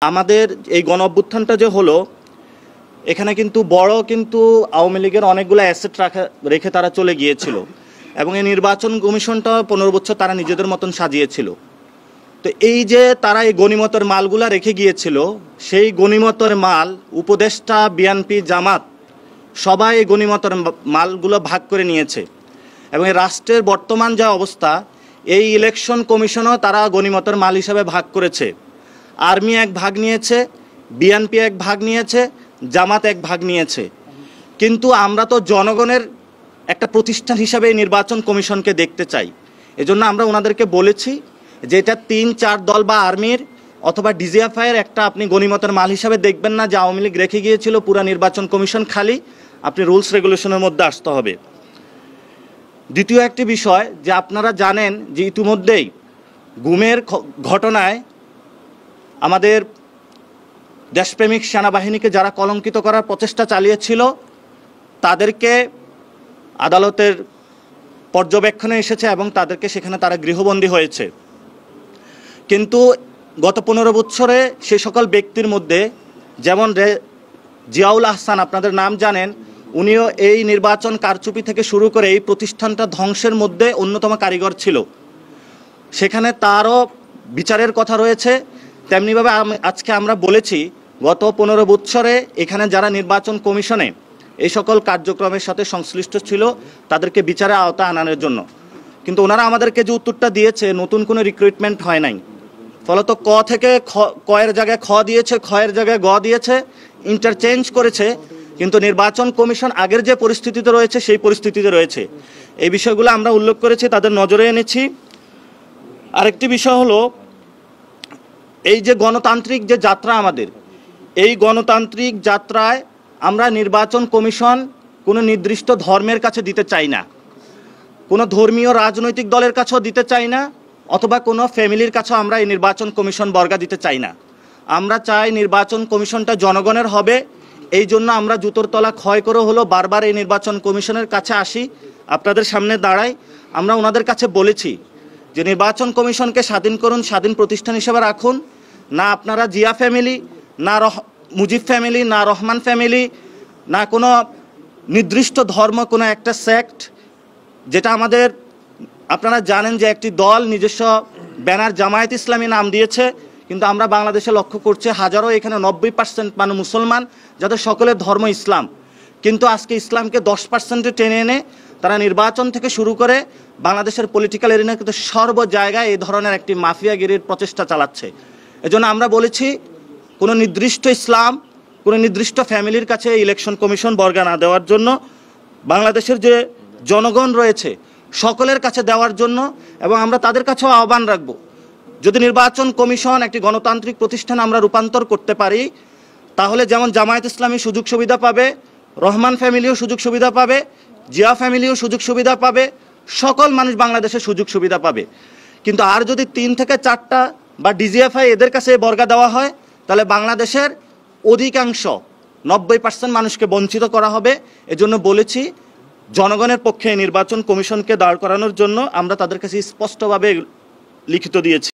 আমাদের এই গণ অভ্যুত্থানটা যে হলো, এখানে কিন্তু আওয়ামী লীগের অনেকগুলো অ্যাসেট রেখে তারা চলে গিয়েছিল এবং এই নির্বাচন কমিশনটা 15 বছর তারা নিজেদের মতন সাজিয়েছিল। তো এই যে তারা এই গনিমতের মালগুলা রেখে গিয়েছিল, সেই গনিমতের মাল উপদেষ্টা, বিএনপি, জামাত সবাই এই গনিমতের মালগুলো ভাগ করে নিয়েছে এবং এই রাষ্ট্রের বর্তমান যা অবস্থা, এই ইলেকশন কমিশনও তারা গনিমতের মাল হিসাবে ভাগ করেছে। আর্মি এক ভাগ নিয়েছে, বিএনপি এক ভাগ নিয়েছে, জামাত এক ভাগ নিয়েছে। কিন্তু আমরা তো জনগণের একটা প্রতিষ্ঠান হিসাবে এই নির্বাচন কমিশনকে দেখতে চাই। এজন্য আমরা ওনাদেরকে বলেছি যে এটা 3-4 দল বা আর্মির অথবা ডিজিএফআইয়ের একটা আপনি গনিমতের মাল হিসাবে দেখবেন না যে আওয়ামী লীগ রেখে গিয়েছিল পুরা নির্বাচন কমিশন খালি, আপনি রুলস রেগুলেশনের মধ্যে আসতে হবে। দ্বিতীয় একটি বিষয় যে আপনারা জানেন যে ইতিমধ্যেই গুমের ঘটনায় আমাদের দেশপ্রেমিক সেনাবাহিনীকে যারা কলঙ্কিত করার প্রচেষ্টা চালিয়েছিল তাদেরকে আদালতের পর্যবেক্ষণে এসেছে এবং তাদেরকে সেখানে তারা গৃহবন্দী হয়েছে। কিন্তু গত 15 বছরে সেই সকল ব্যক্তির মধ্যে যেমন জিয়াউল আহসান, আপনাদের নাম জানেন, উনিও এই নির্বাচন কারচুপি থেকে শুরু করে এই প্রতিষ্ঠানটা ধ্বংসের মধ্যে অন্যতম কারিগর ছিল। সেখানে তারও বিচারের কথা রয়েছে। তেমনিভাবে আজকে আমরা বলেছি গত 15 বছরে এখানে যারা নির্বাচন কমিশনে এই সকল কার্যক্রমের সাথে সংশ্লিষ্ট ছিল তাদেরকে বিচারের আওতায় আনার জন্য। কিন্তু ওনারা আমাদেরকে যে উত্তরটা দিয়েছে, নতুন কোনো রিক্রুটমেন্ট হয় নাই, ফলত ক থেকে কয়ের জায়গায় খ দিয়েছে, খয়ের জায়গায় গ দিয়েছে, ইন্টারচেঞ্জ করেছে। কিন্তু নির্বাচন কমিশন আগের যে পরিস্থিতিতে রয়েছে সেই পরিস্থিতিতে রয়েছে। এই বিষয়গুলো আমরা উল্লেখ করেছি, তাদের নজরে এনেছি। আরেকটি বিষয় হলো এই যে গণতান্ত্রিক যে যাত্রা আমাদের, এই গণতান্ত্রিক যাত্রায় আমরা নির্বাচন কমিশন কোনো নির্দিষ্ট ধর্মের কাছে দিতে চাই না, কোনো ধর্মীয় রাজনৈতিক দলের কাছেও দিতে চাই না, অথবা কোনো ফ্যামিলির কাছেও আমরা এই নির্বাচন কমিশন বর্গা দিতে চাই না। আমরা চাই নির্বাচন কমিশনটা জনগণের হবে। এই জন্য আমরা জুতোর তলা ক্ষয় করে হলো বারবার এই নির্বাচন কমিশনের কাছে আসি, আপনাদের সামনে দাঁড়াই। আমরা ওনাদের কাছে বলেছি যে নির্বাচন কমিশনকে স্বাধীন করুন, স্বাধীন প্রতিষ্ঠান হিসেবে রাখুন। না আপনারা জিয়া ফ্যামিলি, না মুজিব ফ্যামিলি, না রহমান ফ্যামিলি, না কোনো নির্দিষ্ট ধর্ম, কোনো একটা সেক্ট, যেটা আমাদের আপনারা জানেন যে একটি দল নিজস্ব ব্যানার জামায়াত ইসলামী নাম দিয়েছে, কিন্তু আমরা বাংলাদেশে লক্ষ্য করছি হাজারো, এখানে 90% মানুষ মুসলমান যাদের সকলের ধর্ম ইসলাম। কিন্তু আজকে ইসলামকে 10%-এ টেনে এনে তারা নির্বাচন থেকে শুরু করে বাংলাদেশের পলিটিক্যাল এরিনা কিন্তু সর্ব জায়গায় এই ধরনের একটি মাফিয়াগিরির প্রচেষ্টা চালাচ্ছে। এজন্য আমরা বলেছি কোনো নির্দিষ্ট ইসলাম, কোনো নির্দিষ্ট ফ্যামিলির কাছে ইলেকশন কমিশন বর্গা না দেওয়ার জন্য, বাংলাদেশের যে জনগণ রয়েছে সকলের কাছে দেওয়ার জন্য। এবং আমরা তাদের কাছেও আহ্বান রাখব, যদি নির্বাচন কমিশন একটি গণতান্ত্রিক প্রতিষ্ঠান আমরা রূপান্তর করতে পারি, তাহলে যেমন জামায়াত ইসলামী সুযোগ সুবিধা পাবে, রহমান ফ্যামিলিও সুযোগ সুবিধা পাবে, জিয়া ফ্যামিলিও সুযোগ সুবিধা পাবে, সকল মানুষ বাংলাদেশে সুযোগ সুবিধা পাবে। কিন্তু আর যদি 3 থেকে 4টা বা ডিজিএফআই এদের কাছে বর্গা দেওয়া হয়, তাহলে বাংলাদেশের অধিকাংশ 90% মানুষকে বঞ্চিত করা হবে। এজন্য বলেছি জনগণের পক্ষে নির্বাচন কমিশনকে দাঁড় করানোর জন্য আমরা তাদের কাছে স্পষ্টভাবে লিখিত দিয়েছি।